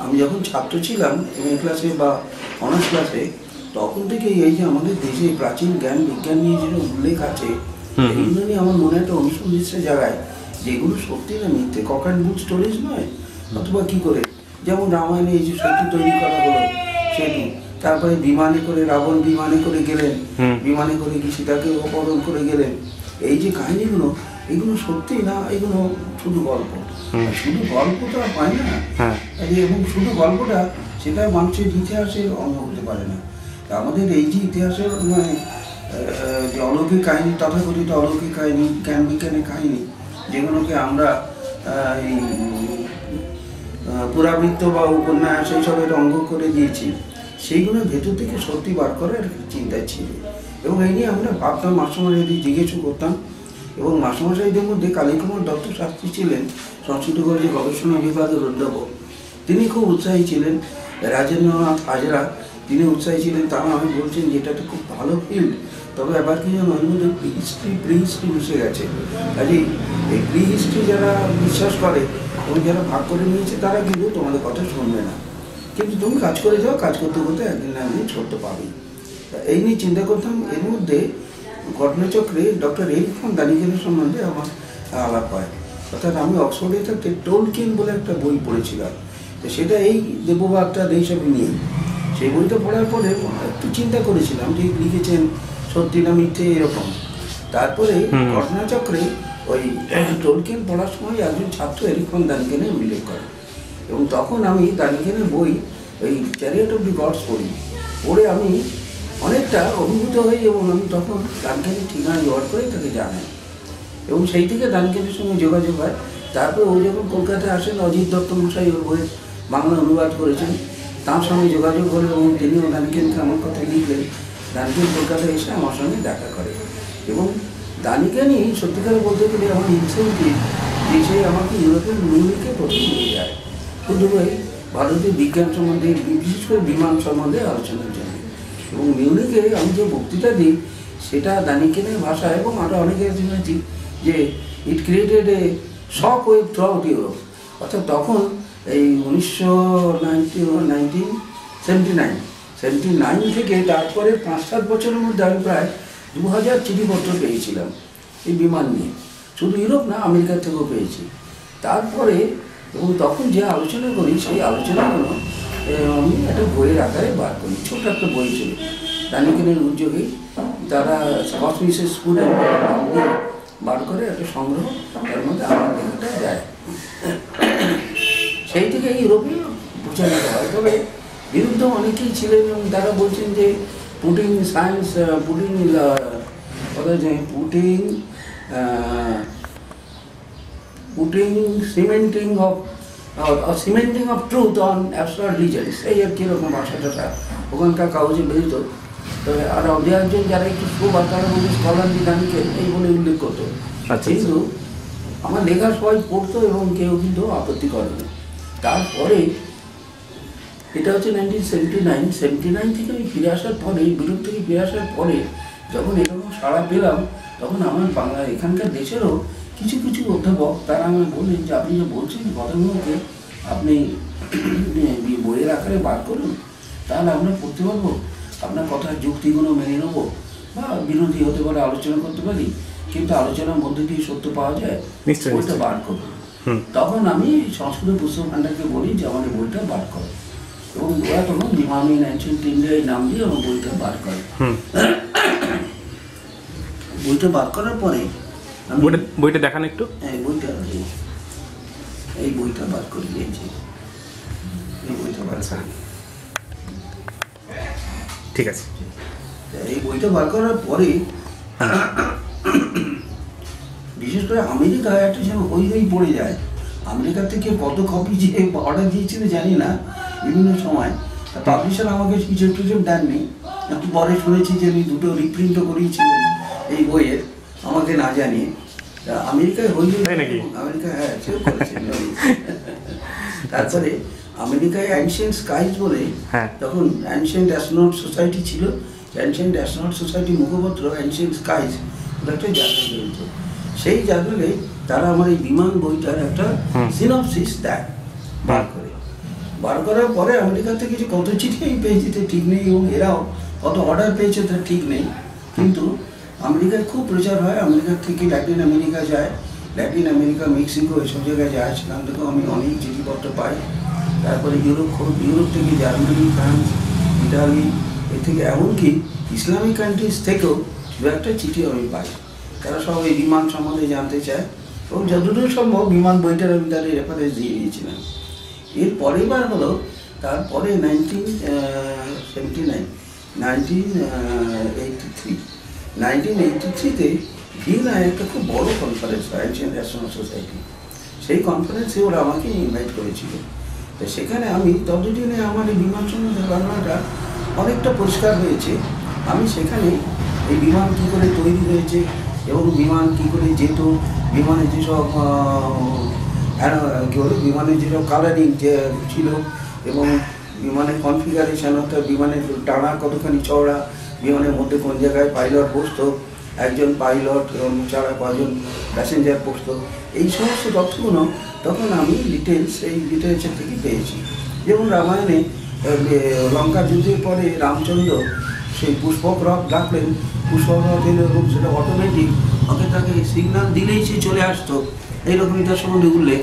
আমি যখন ছাত্র ছিলাম এমএ ক্লাসে বা অনার্স ক্লাসে, তখন থেকে এই যে আমাদের দেশে প্রাচীন জ্ঞান বিজ্ঞান নিয়ে যেটা উল্লেখ আছে, এইগুলো নিয়ে আমার মনে একটা অনুসন্ধিৎসা জায়গায়, যেগুলো সত্যি না মিথ্যে, কক অ্যান্ড বুক স্টোরিজ নয়, অথবা কী করে, যেমন রামায়ণে এই যে সেতু তৈরি করা হলো, সেতু, তারপরে বিমানে করে রাবণ বিমানে করে গেলেন, বিমানে করে কি সীতাকে অপহরণ করে গেলেন, এই যে কাহিনীগুলো, এগুলো সত্যি না, এগুলো শুধু গল্প। শুধু গল্পটা পায় না, এবং শুধু গল্পটা সেটা মানুষের ইতিহাসের অঙ্গ হতে পারে না। আমাদের এই যে ইতিহাসের মানে যে অলৌকিক কাহিনী, তথাকথিত অলৌকিক কাহিনী, জ্ঞান বিজ্ঞানের কাহিনী, যেগুলোকে আমরা এই পুরাবৃত্ত বা উপন্যাস এইসবের অঙ্গ করে দিয়েছি, সেইগুলো ভেতর থেকে সত্যি বার করার চিন্তা ছিল। এবং এই নিয়ে আমরা ভাবতাম, মাস্টারমশাইদের জিজ্ঞেসও করতাম। এবং মাস্টারমশাইদের মধ্যে কালীকুমার দত্ত শাস্ত্রী ছিলেন সংস্কৃত কলেজে গবেষণা বিভাগের অধ্যাপক, তিনি খুব উৎসাহী ছিলেন। রাজেন্দ্রনাথ হাজরা, তিনি উৎসাহী ছিলেন। তারা আমি বলছেন যে এটা তো খুব ভালো ফিল্ড, তবে এবার কি যেন ওর মধ্যে প্রি হিস্ট্রি মিশে গেছে। কাজেই এই প্রি হিস্ট্রি যারা বিশ্বাস করে এবং যারা ভাগ করে নিয়েছে, তারা কিন্তু তোমাদের কথা শুনবে না, কিন্তু তুমি কাজ করে যাও, কাজ করতে করতে একদিন না একদিন ছড়তে পাবেই। এই নিয়ে চিন্তা করতাম। এর মধ্যে ঘটনাচক্রে ডক্টর এরিক ফন দানিকেনের সম্বন্ধে আমার আলাপ হয়। অর্থাৎ আমি অক্সফোর্ডে থাকতে টোলকিয়েন বলে একটা বই পড়েছিলাম, তো সেটা এই দেববাগটা এইসবই নিয়ে। সেই বইটা পড়ার পরে একটু চিন্তা করেছিলাম যে লিখেছেন সত্যি না মিথ্যে এরকম। তারপরে ঘটনাচক্রে ওই টোলকিয়েন পড়ার সময় একজন ছাত্র এরিক ফন দানিকেনের উল্লেখ করে, এবং তখন আমি দানিকেনের বই ওই চ্যারিয়ট অফ দি গডস পড়ে আমি অনেকটা অভিভূত হই, এবং আমি তখন দানিকেনের ঠিকানা জোগাড় করে তাকে জানাই, এবং সেই থেকে দানিকেনের সঙ্গে যোগাযোগ হয়। তারপরে ও যখন কলকাতায় আসেন, অজিত দত্ত মশাই ওর বইয়ের বাংলা অনুবাদ করেছেন, তার সঙ্গে যোগাযোগ হলেন এবং তিনিও দানিকেনকে আমার কথা লিখলেন। দানিকেন কলকাতায় এসে আমার সঙ্গে দেখা করে, এবং দানিকেনই সত্যিকারে বলতে গেলে আমার ইনসেন্টিভ যে সে আমাকে ইউরোপের মিউনিকে প্রথম নিয়ে যায় শুধু ওই ভারতীয় বিজ্ঞান সম্বন্ধে, বিশেষ করে বিমান সম্বন্ধে আলোচনার জন্য। এবং মিউনিকে আমি যে বক্তৃতা দিই সেটা দানিকেনের ভাষা, এবং আমরা অনেকে শুনেছি যে it created a shock wave throughout Europe. অর্থাৎ তখন এই 1979 থেকে তারপরে 5-7 বছরের মধ্যে আমি প্রায় 2000 চিঠিপত্র পেয়েছিলাম এই বিমান নিয়ে, শুধু ইউরোপ না, আমেরিকা থেকেও পেয়েছি। তারপরে এবং তখন যে আলোচনা করি সেই আলোচনাগুলো আমি একটা বইয়ের আকারে বার করি, ছোট একটা বই ছিল দানিকেনের উদ্যোগেই তারা কসমিসের স্কুলের নাম দিয়ে বার করে একটা সংগ্রহ, তার মধ্যে আমার লেখাটা যায়। সেই থেকে ইউরোপে বোঝানো হয়। তবে বিরুদ্ধ অনেকেই ছিলেন, এবং তারা বলছেন যে putting science, cementing of truth on abstract legends, এই আর কীরকম ভাষাটা ওখানকার কাগজে বেরিত। তবে আর দু একজন যারা একটু সুবাদ, তারা বলছে স্কলারলি দানিকেন এই বলে উল্লেখ করতো, কিন্তু আমার লেখা সবাই পড়তো এবং কেউ কিন্তু আপত্তি করেনি। তারপরে এটা হচ্ছে 1979 থেকে আমি ফিরে আসার পরে, বিরোধ থেকে ফিরে আসার পরে যখন এরকম সাড়া পেলাম, তখন আমার বাংলা এখানকার দেশেরও কিছু কিছু অধ্যাপক তারা আমায় বললেন যে আপনি যে বলছেন কথাগুলোকে আপনি বইয়ের আকারে বার করুন, তাহলে আমরা পড়তে পারবো, আপনার কথার যুক্তিগুলো মেনে নেবো, বা বিরোধী হতে পারে, আলোচনা করতে পারি, কিন্তু আলোচনার মধ্যে দিয়ে সত্য পাওয়া যায়, বইটা বার করবো। তখন আমি সংস্কৃত পুস্তক ভাণ্ডারকে বলি যে আমাদের বইটা বার করো, এবং ওরা তখন নিমামি অ্যানসিয়েন্ট ইন্ডিয়ায় নাম দিয়ে আমার বইটা বার করে। বইটা বার করার পরে বইটা দেখান একটু। এই বইটা বার করে দিয়েছি, এই বইটা বার করে, ঠিক আছে। এই বইটা বার করার পরে বিশেষ করে আমেরিকায় একটা যেন হই পড়ে যায়। আমেরিকা থেকে কত কপি যে অর্ডার দিয়েছিল জানি না, বিভিন্ন সময় পাবলিশার আমাকে কিছু দেননি। একটু পরে শুনেছি যে উনি 2টো রিপ্রিন্টও করিয়েছিলেন এই বইয়ের, আমাকে না জানিয়ে। আমেরিকায় আমেরিকা, হ্যাঁ সেও করেছেন। তারপরে আমেরিকায় অ্যানশিয়েন্ট স্কাইজ বলে তখন অ্যানশিয়েন্ট অ্যাস্ট্রোনট সোসাইটি ছিল, অ্যানশিয়েন্ট অ্যাস্ট্রোনট সোসাইটির মুখপত্র অ্যানশিয়েন্ট স্কাইজ একটা জার্নাল বেরোতো। সেই জার্নালে তারা আমার এই বিমান বইটার একটা সিনপসিস দেয়, বার বার করার পরে আমেরিকা থেকে যে কত চিঠি আমি পেয়েছি তো ঠিক নেই, এবং এরাও কত অর্ডার পেয়েছে তা ঠিক নেই। কিন্তু আমেরিকার খুব প্রচার হয়, আমেরিকার থেকে ল্যাটিন আমেরিকা যায়, ল্যাটিন আমেরিকা, মেক্সিকো এসব জায়গায় যায়, সেখান থেকেও আমি অনেক চিঠিপত্র পাই। তারপরে ইউরোপ থেকে জার্মানি, ফ্রান্স, ইটালি, এর থেকে এমনকি ইসলামিক কান্ট্রিজ থেকেও দু একটা চিঠি আমি পাই। তারা সব এই বিমান সম্বন্ধে জানতে চায়, এবং যতদূর সম্ভব বিমান বইটার আমি তাদের রেফারেন্স দিয়ে দিয়েছিলাম। এর পরের বার হলো তারপরে 1983-তে ভিয়েনায় একটা খুব বড় কনফারেন্স হয়, এনশিয়েন্ট অ্যাস্ট্রোনমি সোসাইটি। সেই কনফারেন্সে ওরা আমাকে ইনভাইট করেছিল। তো সেখানে আমি ততদিনে আমার এই বিমান সম্বন্ধে ধারণাটা অনেকটা পরিষ্কার হয়েছে। আমি সেখানে এই বিমান কী করে তৈরি হয়েছে এবং বিমান কী করে যেত, বিমানের যেসব কী বলে বিমানের যেসব কালারিং যে ছিল, এবং বিমানের কনফিগারেশন, অর্থাৎ বিমানের টানা কতখানি চওড়া, বিমানের মধ্যে কোন জায়গায় পাইলট বসতো, একজন পাইলট এবং ছাড়া কজন প্যাসেঞ্জার বসতো, এই সমস্ত তথ্যগুলো তখন আমি এই ডিটেলসের থেকে পেয়েছি। যেমন রামায়ণে লঙ্কা যুদ্ধের পরে রামচন্দ্র সেই পুষ্পক রথ ডাকলেন, পুষ্পক রথ এলো এবং সেটা অটোমেটিক তাকে সিগন্যাল দিলেই সে চলে আসতো, এইরকমই তার সম্বন্ধে উল্লেখ।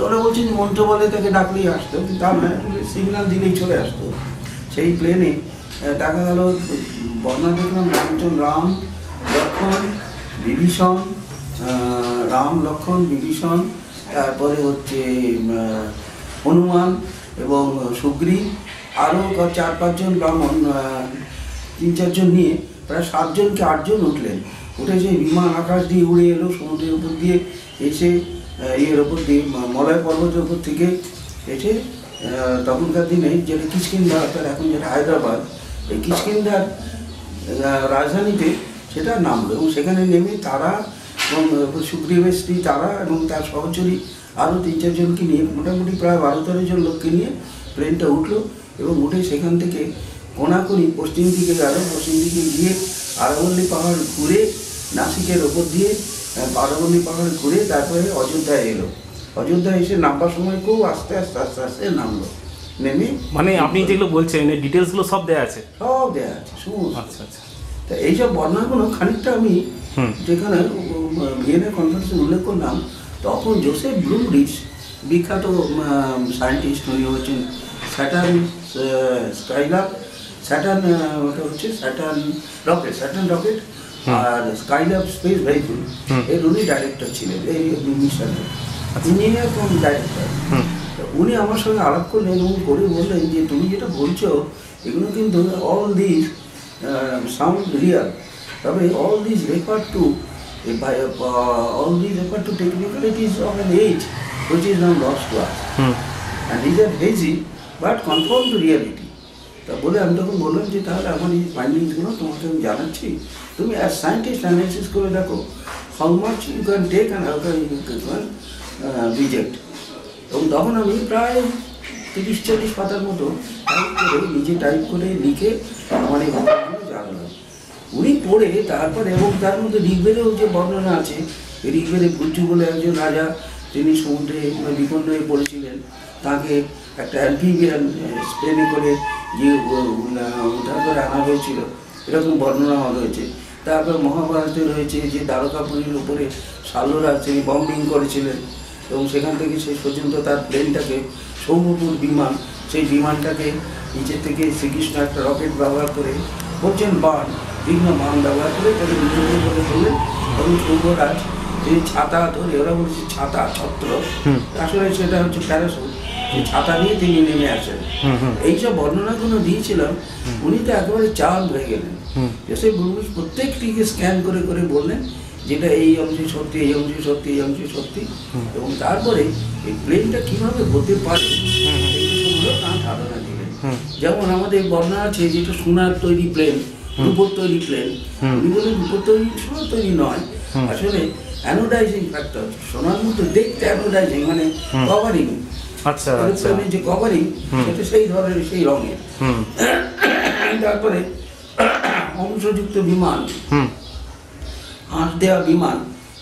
ওরা বলছেন যে মন্ত্র বলে তাকে ডাকলেই আসতো, কিন্তু তার নয়, সিগন্যাল দিলেই চলে আসতো। সেই প্লেনে দেখা গেল বর্ণনা দেখলাম রাম, লক্ষ্মণ, বিভীষণ, রাম, লক্ষ্মণ, বিভীষণ, তারপরে হচ্ছে হনুমান এবং সুগ্রীব, আরও 4-5 জন ব্রাহ্মণ, 3-4 জন নিয়ে প্রায় 7 জনকে 8 জন উঠলেন। উঠে সেই বিমান আকাশ দিয়ে উড়ে এলো, সমুদ্রের উপর দিয়ে এসে ইয়ের ওপর দিয়ে মলয় পর্বতের ওপর থেকে এসে তখনকার দিনে যেটা কিষ্কিন্ধা, অর্থাৎ এখন যেটা হায়দ্রাবাদ, এই কিষ্কিন্ধার রাজধানীতে সেটা নামলো। এবং সেখানে নেমে তারা এবং সুগ্রীবের স্ত্রী তারা এবং তার সহচরী আরও 3-4 জনকে নিয়ে মোটামুটি প্রায় 12-13 জন লোককে নিয়ে প্লেনটা উঠলো, এবং উঠে সেখান থেকে কোনাকুনি পশ্চিম দিকে গেল। পশ্চিম দিকে গিয়ে আরাবল্লী পাহাড় ঘুরে, নাসিকের ওপর দিয়ে আরাবল্লী পাহাড় ঘুরে তারপরে অযোধ্যায় এলো। অযোধ্যায় এসে নামবার সময় খুব আস্তে আস্তে নামলো। নেমে মানে আপনি যেগুলো বলছেন এই ডিটেলসগুলো সব দেওয়া আছে? সব দেওয়া আছে, সমস্ত। আচ্ছা আচ্ছা। তা এইসব বর্ণনাগুলো খানিকটা আমি যেখানে ভিয়েনা কনফারেন্সে উল্লেখ করলাম, তখন জোসেফ ব্লুমরিচ, বিখ্যাত সায়েন্টিস্ট, উনি হচ্ছেন স্যাটার্ন স্কাইলাব, ওটা হচ্ছে স্যাটার্ন রকেট আর স্কাইলাব স্পেস ভেহিকল, এর উনি ডাইরেক্টর ছিলেন, এই মিশনের ইঞ্জিনিয়ার এবং ডাইরেক্টর। উনি আমার সঙ্গে আলাপ করলেন এবং করে বললেন যে তুমি যেটা বলছো এগুলো কিন্তু অল দিস সাউন্ড রিয়াল, তবে all these refer to technicalities of an age which is now lost to us, and these are hazy but conform to reality. তা বলে আমি তখন বললাম যে তাহলে আমার এই ফাইন্ডিংসগুলো তোমাকে আমি জানাচ্ছি, তুমি অ্যাজ সায়েন্টিস্ট অ্যানালিসিস করে দেখো how much you can take and how can you can reject. এবং তখন আমি প্রায় 30-40 পাতার মতো টাইপ করে লিখে আমার এই ঘটনাগুলো জানলাম। উনি পড়ে তারপরে, এবং তার মধ্যে ঋগ্বেদেও যে বর্ণনা আছে, ঋগ্বেদে ভুজু বলে একজন রাজা, তিনি সমুদ্রে বিপন্ন হয়ে পড়েছিলেন, তাকে একটা অ্যাম্ফিবিয়ান স্পেনে করে গিয়ে উদ্ধার করে আনা হয়েছিল, এরকম বর্ণনা রয়েছে। তারপর মহাভারতে রয়েছে যে দ্বারকাপুরীর উপরে শাল্যরাজ তিনি বম্বিং করেছিলেন, এবং সেখান থেকে শেষ পর্যন্ত তার প্লেনটাকে সৌমপুর বিমান, সেই বিমানটাকে নিচের থেকে শ্রীকৃষ্ণ একটা রকেট ব্যবহার করে বলছেন বিভিন্ন বান ব্যবহার করে তাকে বিজয় করে বললেন। এবং সৌমরাজ তিনি ছাতা ধরে, ওরা বলছে ছাতা ছত্র, আসলে সেটা হচ্ছে প্যারাসুট, সেই ছাতা নিয়ে তিনি নেমে আসেন। এইসব বর্ণনাগুলো দিয়েছিলাম, উনি তো একেবারে চাল হয়ে গেলেন। সেই প্রত্যেকটিকে স্ক্যান করে করে বললেন যেটা এই অংশে সত্যি, এই অংশে সত্যি, এই অংশে সত্যি, এবং তারপরে এই প্লেনটা কিভাবে হতে পারে এইগুলো তার ধারণা দিলেন। যেমন আমাদের বর্ণনা আছে যেটা সোনার তৈরি প্লেন, রূপোর তৈরি প্লেন, উনি বলেন রূপোর তৈরি, সোনার তৈরি নয়, আসলে অ্যানোডাইজিং ফ্যাক্টর, সোনার মতো দেখতে অ্যানোডাইজিং মানে কভারিং, আচ্ছা আচ্ছা, যে কভারিং সেটা সেই ধরনের, সেই রঙের। তারপরে অংশযুক্ত বিমান, হাঁস দেওয়া বিমান,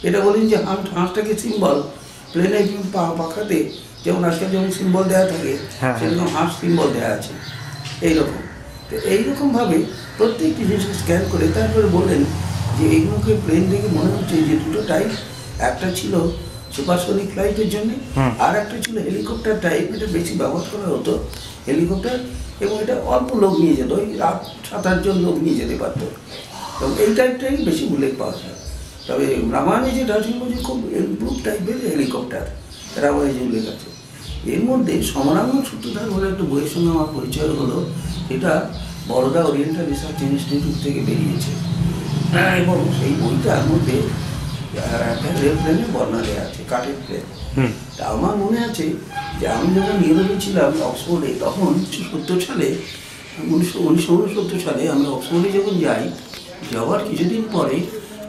এটা বলেন যে হাঁসটাকে সিম্বল, প্লেনে পাখাতে যেমন আজকাল যেমন সিম্বল দেওয়া থাকে হ্যাঁ, সেরকম হাঁস সিম্বল দেওয়া আছে এইরকম। তো এইরকমভাবে প্রত্যেকটি জিনিসকে স্ক্যান করে তারপরে বললেন যে এইগুলোকে প্লেন দেখে মনে হচ্ছে যে দুটো টাইপ, একটা ছিল সুপারসনিক ফ্লাইটের জন্য, আর একটা ছিল হেলিকপ্টার টাইপ। এটা বেশি ব্যবহার করা হতো হেলিকপ্টার, এবং এটা অল্প লোক নিয়ে যেত, ওই 7-8 জন লোক নিয়ে যেতে পারতো, এবং এই টাইপটাই বেশি উল্লেখ পাওয়া যায়। তবে রামায়ণে যেটা ছিল যে খুব ইমপ্রুভ টাইপের হেলিকপ্টার, রামায়ণে যে উল্লেখ আছে। এর মধ্যে সমরাঙ্গন সূত্রধার বলে একটা বইয়ের সঙ্গে আমার পরিচয় হলো। এটা বরোদা ওরিয়েন্টাল রিসার্চ ইনস্টিটিউট থেকে বেরিয়েছে, এবং সেই বইটার মধ্যে একটা রেল প্লেনের বর্ণনা দেওয়া আছে, কাঠের প্লেন। তা আমার মনে আছে যে আমি যখন ইউরোপে ছিলাম অক্সফোর্ডে, তখন 1970 সালে 1969 সালে আমি অক্সফোর্ডে যখন যাই, যাওয়ার কিছুদিন পরে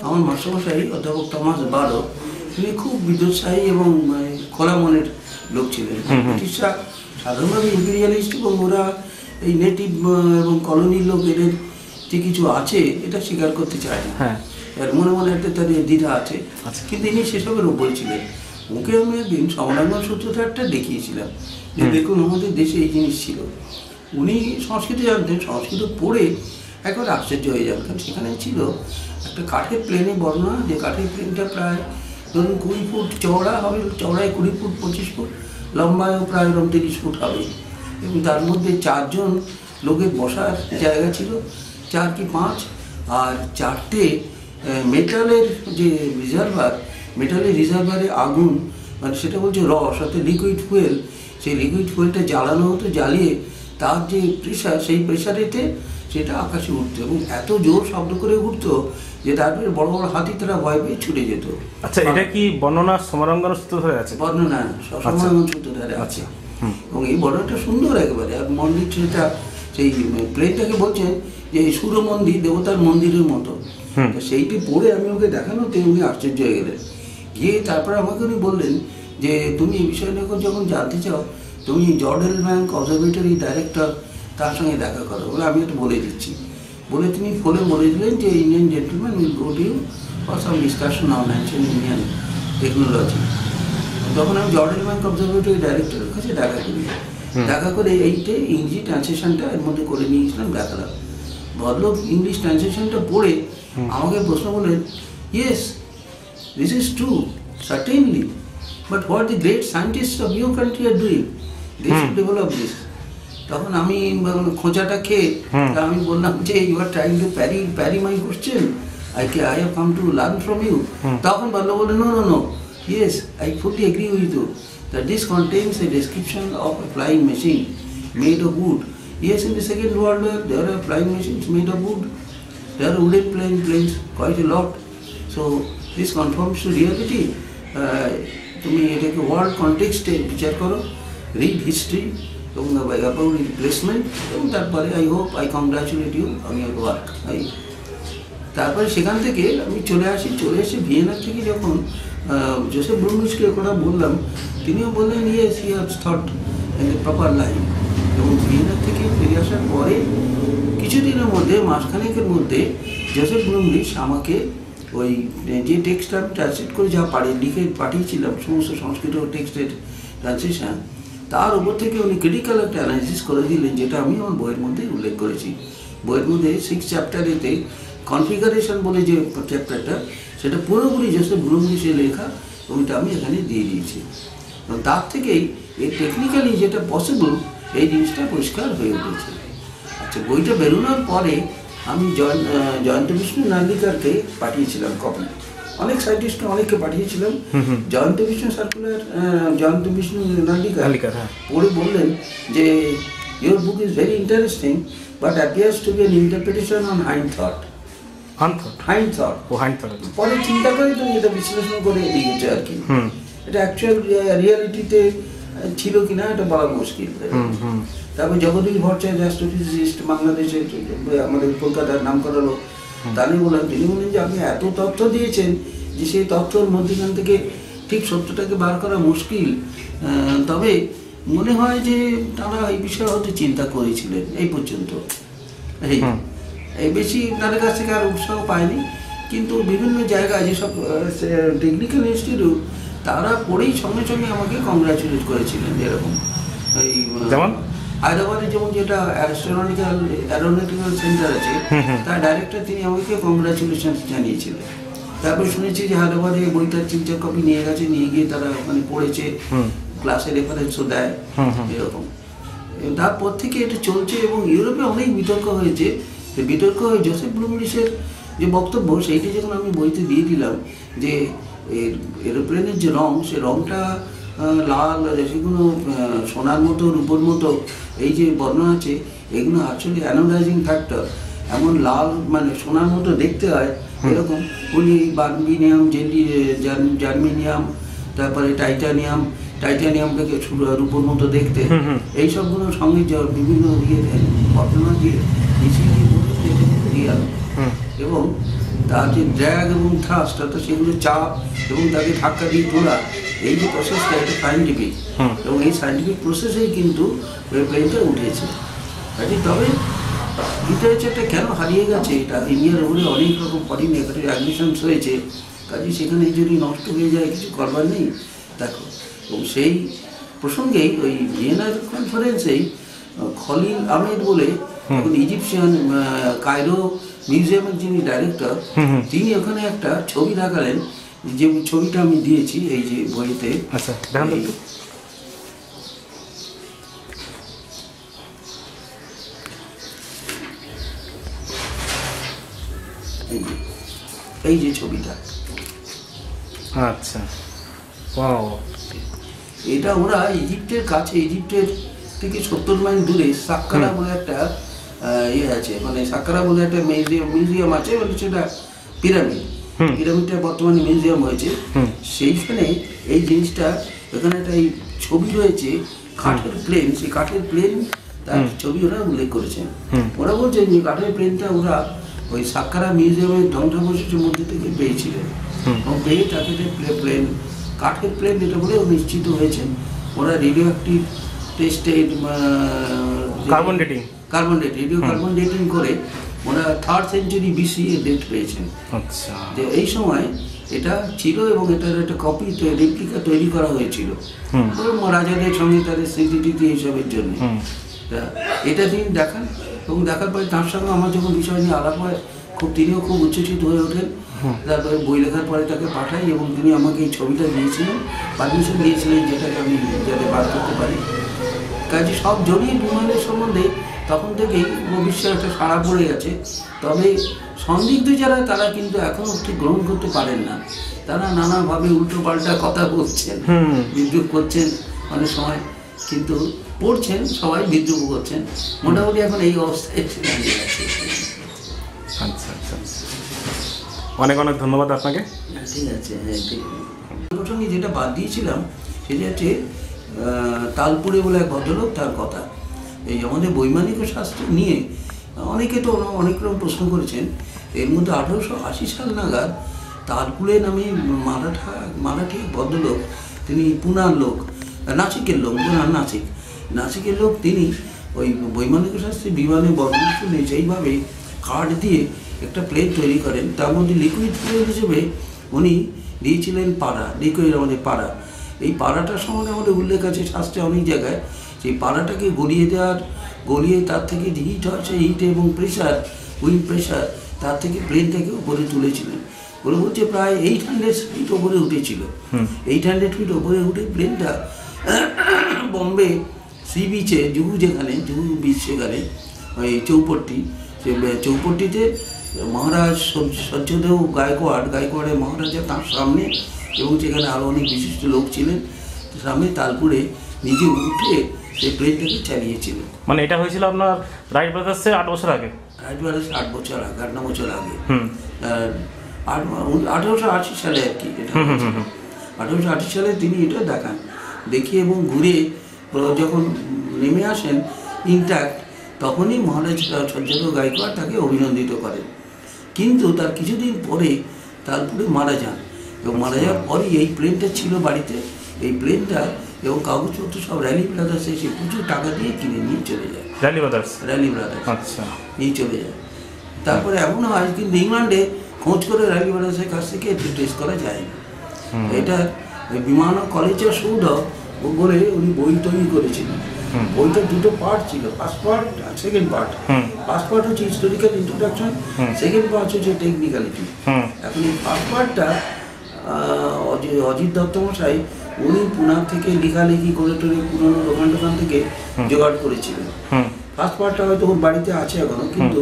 আমার মাস্টারমশাই অধ্যাপক টমাস বারো, তিনি খুব বিদ্যুৎসাহী এবং খোলা মনের লোক ছিলেন। ব্রিটিশরা সাধারণভাবে ইম্পেরিয়ালিস্ট, এবং ওরা এই নেটিভ এবং কলোনির লোক এদের যে কিছু আছে এটা স্বীকার করতে চায় না, আর মনে মনে একটা তাদের দ্বিধা আছে। কিন্তু ইনি সেসবের উপরে ছিলেন। ওকে আমি একদিন সমরাঙ্গন সূত্রধারটা দেখিয়েছিলাম যে দেখুন আমাদের দেশে এই জিনিস ছিল। উনি সংস্কৃত জানতেন, সংস্কৃত পড়ে একবার আশ্চর্য হয়ে যান, কারণ সেখানে ছিল একটা কাঠের প্লেনে বর্ণনা, যে কাঠের প্লেনটা প্রায় ধরুন 20 ফুট চওড়া হবে, চওড়ায় 20 ফুট 25 ফুট, লম্বায়ও প্রায় 30 ফুট হবে, এবং তার মধ্যে 4 জন লোকের বসার জায়গা ছিল, 4 কি 5, আর 4টে মেটালের যে রিজার্ভার, মেটালের রিজার্ভারে আগুন, মানে সেটা বলছে সাথে লিকুইড ফুয়েল, সেই লিকুইড ফুয়েলটা জ্বালানো হতো, জ্বালিয়ে তার যে প্রেশার, সেই প্রেশারেতে সেটা আকাশে উঠতো, এবং এত জোর শব্দ করে উঠতো যে তারপরে বড় বড় হাতি তারা ভয় পেয়ে ছুটে যেত। আচ্ছা, এটা কি বর্ণনা সমরাঙ্গন সূত্রধারে আছে? বর্ণনা সমরাঙ্গন সূত্রধারে আছে, এবং এই বর্ণনাটা সুন্দর একেবারে। আর মন্দির সেটা, সেই প্লেনটাকে বলছেন যে সূর্য মন্দির দেবতার মন্দিরের মতো। সেইটি পড়ে আমি ওকে দেখানোতে উনি আশ্চর্য হয়ে গেলেন। গিয়ে তারপর আমাকে উনি বললেন যে তুমি এই বিষয়টা যখন জানতে চাও, তুমি জর্ডেন ব্যাংক অবজারভেটরি ডাইরেক্টর, তার সঙ্গে দেখা করো। বলে আমি একটু বলে দিচ্ছি, বলে তিনি ফোনে বলে দিলেন যে Indian gentleman will go to you for some discussion on ancient Indian technology. তখন আমি জর্ডেন ব্যাংক অবজারভেটরি ডাইরেক্টরের কাছে দেখা করি। দেখা করে এইটে ইংরেজি ট্রান্সলেশনটা এর মধ্যে করে নিয়েছিলাম, দেখালাম। ভদ্রলোক ইংলিশ ট্রান্সলেশনটা পড়ে আমাকে প্রশ্ন করলেন, yes this is true certainly, but what the great scientist of your country are doing, they should develop this. তখন আমি খোঁচাটা খেয়ে আমি বললাম যে you are trying to parry my question, I have come to learn from you. তখন ভালো বলে no no no, yes I fully agree with you that this contains a description of a flying machine made of wood. Yes, in the Second World War there are flying machines made of wood. There are wooden planes quite a lot. So this conforms to reality. তুমি এটাকে world কনটেক্সটে বিচার করো, read history এবং about replacement, এবং তারপরে I hope I congratulate you on your work. তারপরে সেখান থেকে আমি চলে এসে ভিয়েনার থেকে যখন জোসেফ ব্লুমিশকে কথা বললাম, তিনিও বললেন yes he has thought in the proper line. এবং ভিয়েনার থেকে ফিরে আসার পরে কিছুদিনের মধ্যে, মাসখানেকের মধ্যে, জোসেফ ব্লুমিশ আমাকে ওই যে টেক্সটটা আমি ট্রান্সলেট করে যা লিখে পাঠিয়েছিলাম, সমস্ত সংস্কৃত টেক্সটের ট্রান্সলেশন, তার উপর থেকে উনি ক্রিটিক্যাল একটা অ্যানালিসিস করে দিলেন, যেটা আমি আমার বইয়ের মধ্যে উল্লেখ করেছি। বইয়ের মধ্যে 6 চ্যাপ্টারেতে কনফিগারেশন বলে যে চ্যাপ্টারটা, সেটা পুরোপুরি জোসেফ ব্লুমিশের লেখা, ওইটা আমি এখানে দিয়ে দিয়েছি। এবং তার থেকেই এই টেকনিক্যালি যেটা পসিবল, এই জিনিসটা পরিষ্কার হয়ে উঠেছে। আচ্ছা, বইটা বেরোনোর পরে আমি জয়ন্ত বিষ্ণু নার্লিকারকে পাঠিয়েছিলাম কপি, অনেক সাইন্টিস্টকে অনেককে পাঠিয়েছিলাম। জয়ন্ত বিষ্ণু সার্কুলার, জয়ন্ত বিষ্ণু নার্লিকার পড়ে বললেন যে your book is very interesting, but appears to be an interpretation on hind thought. পরে চিন্তা করে তুমি এটা বিশ্লেষণ করে দিয়েছে আর কি, এটা অ্যাকচুয়াল রিয়ালিটিতে ছিল কিনা এটা বলা মুশকিল। তারপর জগদীশ ভট্টাচার্য অ্যাস্ট্রোফিজিস্ট, বাংলাদেশের আমাদের কলকাতার নাম করালো, তিনি বললেন যে আপনি এত তথ্য দিয়েছেন যে সেই তথ্যর মধ্যখান থেকে ঠিক সত্যটাকে বার করা মুশকিল, তবে মনে হয় যে তারা এই বিষয়ে হয়তো চিন্তা করেছিলেন এই পর্যন্ত। এই বেশি তাদের কাছ থেকে আর উৎসাহ পায়নি, কিন্তু বিভিন্ন জায়গায় যেসব টেকনিক্যাল ইনস্টিটিউট তারা পড়েই সঙ্গে সঙ্গে আমাকে কংগ্রাচুলেট করেছিলেন। এরকম এই যেমন হায়দ্রাবাদে যেমন যেটা অ্যারোনটিক্যাল সেন্টার আছে, তার ডাইরেক্টর তিনি আমাকে কংগ্রাচুলেশন জানিয়েছিলেন। তারপর শুনেছি যে হায়দ্রাবাদে বইটার 3-4 কপি নিয়ে গেছে, নিয়ে গিয়ে তারা ওখানে পড়েছে, ক্লাসে রেফারেন্সও দেয় এরকম। তারপর থেকে এটা চলছে এবং ইউরোপে অনেক বিতর্ক হয়েছে। বিতর্ক হয়ে জোসেফ ব্লুমরিসের যে বক্তব্য সেইটা যখন আমি বইতে দিয়ে দিলাম যে এরোপ্লেনের যে রং, সে রংটা লাল, সেগুলো সোনার মতো রূপোর মতো, এই যে বর্ণনা আছে এগুলো অ্যাকচুয়ালি অ্যানোডাইজিং ফ্যাক্টর, এমন লাল মানে সোনার মতো দেখতে হয় এরকম। উনি বার্মিনিয়াম, জার্মেনিয়াম, তারপরে টাইটানিয়ামটাকে রূপোর মতো দেখতে, এই সবগুলোর সঙ্গে বিভিন্ন ঘটনা দিয়ে রিয়াল এবং তার যে ড্র্যাগ এবং থ্রাস্ট, অর্থাৎ সেগুলো চাপ এবং তাকে ধাক্কা দিয়ে তোলা, এই যে প্রসেসটা এটা সায়েন্টিফিক এবং এই সায়েন্টিফিক প্রসেসেই কিন্তু প্লেনটা উঠেছে। কাজে তবে লিটারেচারটা কেন হারিয়ে গেছে, এটা ইন্ডিয়ার উপরে অনেক রকম ফরেন অ্যাডমিশনস হয়েছে, কাজে সেখানে যদি নষ্ট হয়ে যায় কিছু করবার নেই। দেখো, এবং সেই প্রসঙ্গেই ওই ভিয়েনার কনফারেন্সেই খলিল আহমেদ বলে এখন ইজিপশিয়ান কায়রো মিউজিয়ামের যিনি ডাইরেক্টর, তিনি ওখানে একটা ছবি দেখালেন, যে ছবিটা আমি দিয়েছি এই যে বইতে। আচ্ছা, এই যে ছবিটা, আচ্ছা, ওয়াও, এটা ওরা ইজিপ্টের কাছে, ইজিপ্টের থেকে 70 মাইল দূরে সাক্কারা বলে একটা ইয়ে আছে, মানে সাক্কারা বলে একটা মিউজিয়াম আছে, মানে সেটা পিরামিডটা বর্তমানে মিউজিয়াম হয়েছে। সেইখানে এই জিনিসটা, এখানে একটা এই ছবি রয়েছে কাঠের প্লেন, সেই কাঠের প্লেন তার ছবি ওরা উল্লেখ করেছেন। ওরা বলছেন যে কাঠের প্লেনটা ওরা ওই সাক্কারা মিউজিয়ামের ধ্বংসাবশেষের মধ্যে থেকে পেয়েছিলেন এবং পেয়ে তাকে প্লেন, কাঠের প্লেন এটা বলেও নিশ্চিত হয়েছেন। ওরা radioactive tested carbon dating করে ওরা 3rd সেঞ্চুরি BC এর ডেট পেয়েছেন। আচ্ছা, যে এই সময় এটা ছিল এবং এটার একটা কপি রেপ্লিকা তৈরি করা হয়েছিল রাজাদের সঙ্গে তাদের স্মৃতি এইসবের জন্য। এটা তিনি দেখান এবং দেখার পরে তার সঙ্গে আমার যখন বিষয় নিয়ে আলাপ হয়, তিনিও খুব উচ্ছ্বসিত হয়ে ওঠেন। তারপরে বই লেখার পরে তাকে পাঠাই এবং তিনি আমাকে এই ছবিটা দিয়েছিলেন, পারমিশন দিয়েছিলেন যেটাকে আমি যাতে বার করতে পারি। কাজে সব জড়িয়ে বিমানের সম্বন্ধে তখন থেকেই ভবিষ্যৎ একটা সাড়া পড়ে গেছে। তবে সন্দিগ্ধ যারা, তারা কিন্তু এখনও ঠিক গ্রহণ করতে পারেন না। তারা নানাভাবে উল্টো পাল্টা কথা বলছেন, বিদ্রুপ করছেন অনেক সময়, কিন্তু পড়ছেন সবাই, বিদ্রুপ করছেন। মোটামুটি এখন এই অবস্থায় দাঁড়িয়ে আছে। আচ্ছা, অনেক অনেক ধন্যবাদ আপনাকে। ঠিক আছে। প্রসঙ্গে যেটা বাদ দিয়েছিলাম সেটা হচ্ছে তালপুরে বলে এক ভদ্রলোক, তার কথা। এই আমাদের বৈমানিক শাস্ত্র নিয়ে অনেকে তো অনেক রকম প্রশ্ন করেছেন। এর মধ্যে 1880 সাল নাগাদ তালপুরে নামে মারাঠি ভদ্রলোক, তিনি পুনার লোক, নাসিকের লোক, নাসিকের লোক, তিনি ওই বৈমানিক শাস্ত্রে বিমানে বর্ণনা শুনে সেইভাবে কাঠ দিয়ে একটা প্লেন তৈরি করেন। তার মধ্যে লিকুইড প্লেন হিসেবে উনি দিয়েছিলেন লিকুইড আমাদের পাড়া। এই পাড়াটার সম্বন্ধে আমাদের উল্লেখ আছে শাস্ত্রে অনেক জায়গায়। সেই পাড়াটাকে গলিয়ে তার থেকে যে হিট হয়, সেই হিট এবং প্রেশার, উইন্ড প্রেশার, তার থেকে প্লেনটাকে উপরে তুলেছিলেন। ওরা বলছে প্রায় 800 ফিট ওপরে উঠেছিল। 800 ফিট ওপরে উঠে প্লেনটা বম্বে সি বিচে, জুহু বিচ, সেখানে ওই চৌপট্টিতে মহারাজ সহ্যদেও গায়কোয়াড়ের মহারাজা তার সামনে, এবং সেখানে আরও অনেক বিশিষ্ট লোক ছিলেন সামনে, তালপুরে নিজে উঠে সেই প্লেনটাকে চালিয়েছিল। মানে এটা হয়েছিল আপনার রাইট ব্রাদার্সের 8 বছর আগে? রাইট ব্রাদার্স 8 বছর আগে, 8-9 বছর আগে, 1880 সালে আর কি। 1880 সালে তিনি এটা দেখান, দেখিয়ে এবং ঘুরে যখন নেমে আসেন ইনট্যাক্ট, তখনই মহারাজ সহ্যদেও গায়কোয়াড় তাকে অভিনন্দিত করেন। কিন্তু তার কিছুদিন পরে তালপুরে মারা যান, এবং মারা যাওয়ার পরই এই প্লেনটা ছিল বাড়িতে। এই প্লেনটা এবং কাগজপত্র সব র্যালি ব্রাদার্স এসে প্রচুর টাকা দিয়ে কিনে নিয়ে চলে যায়। র্যালি ব্রাদার্স, আচ্ছা, নিয়ে চলে যায়। তারপরে এমন হয়, কিন্তু ইংল্যান্ডে খোঁজ করে র্যালি ব্রাদার্সের কাছ থেকে ট্রেস করা যায় না। এটা ওই বিমান কলেজের সৌধ বলে উনি বই তৈরি করেছিলেন। বইটা দুটো পার্ট ছিল, ফার্স্ট পার্ট আর সেকেন্ড পার্ট। ফার্স্ট পার্ট হচ্ছে হিস্টোরিক্যাল ইন্ট্রোডাকশন, সেকেন্ড পার্ট হচ্ছে টেকনিক্যালিটি। এখন এই ফার্স্ট পার্টটা অজিত দত্ত মশাই উনি পুনা থেকে লেখালেখি করে টোরে পুরোনো দোকান থেকে জোগাড় করেছিলেন। ফার্স্ট পার্টটা হয়তো ওর বাড়িতে আছে এখনো, কিন্তু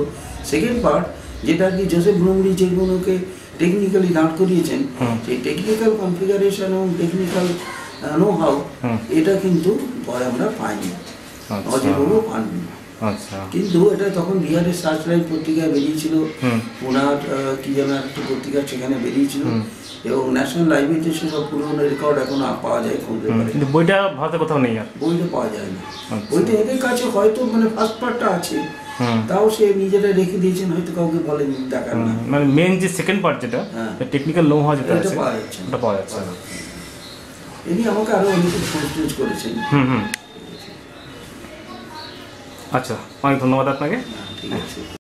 সেকেন্ড পার্ট যেটা আর কি জোসেফ ব্রুমলি যেগুলোকে টেকনিক্যালি দাঁড় করিয়েছেন, সেই টেকনিক্যাল কনফিগারেশন এবং টেকনিক্যাল নো হাউ এটা কিন্তু পরে আমরা পাইনি, অজিতবাবু পাননি। আচ্ছা, কিন্তু এটা তখন বিহারের সার্চ লাইট পত্রিকায় বেরিয়েছিল, পুনার কি যেন একটা পত্রিকা সেখানে বেরিয়েছিল, এবং ন্যাশনাল লাইব্রেরিতে সেসব পুরোনো রেকর্ড এখন পাওয়া যায়, খুঁজতে পারে। কিন্তু বইটা ভারতে কোথাও নেই আর। বইটা পাওয়া যায় না। বইটা এদের কাছে হয়তো মানে ফার্স্ট পার্টটা আছে, তাও সে নিজেরা রেখে দিয়েছেন, হয়তো কাউকে বলেন দেখার না। মানে মেন যে সেকেন্ড পার্ট যেটা টেকনিক্যাল নো হওয়া যেটা আছে পাওয়া যাচ্ছে, ওটা পাওয়া যাচ্ছে না। ইনি আমাকে আরো অনেকে ফোন করেছেন। আচ্ছা, অনেক ধন্যবাদ আপনাকে। ঠিক আছে।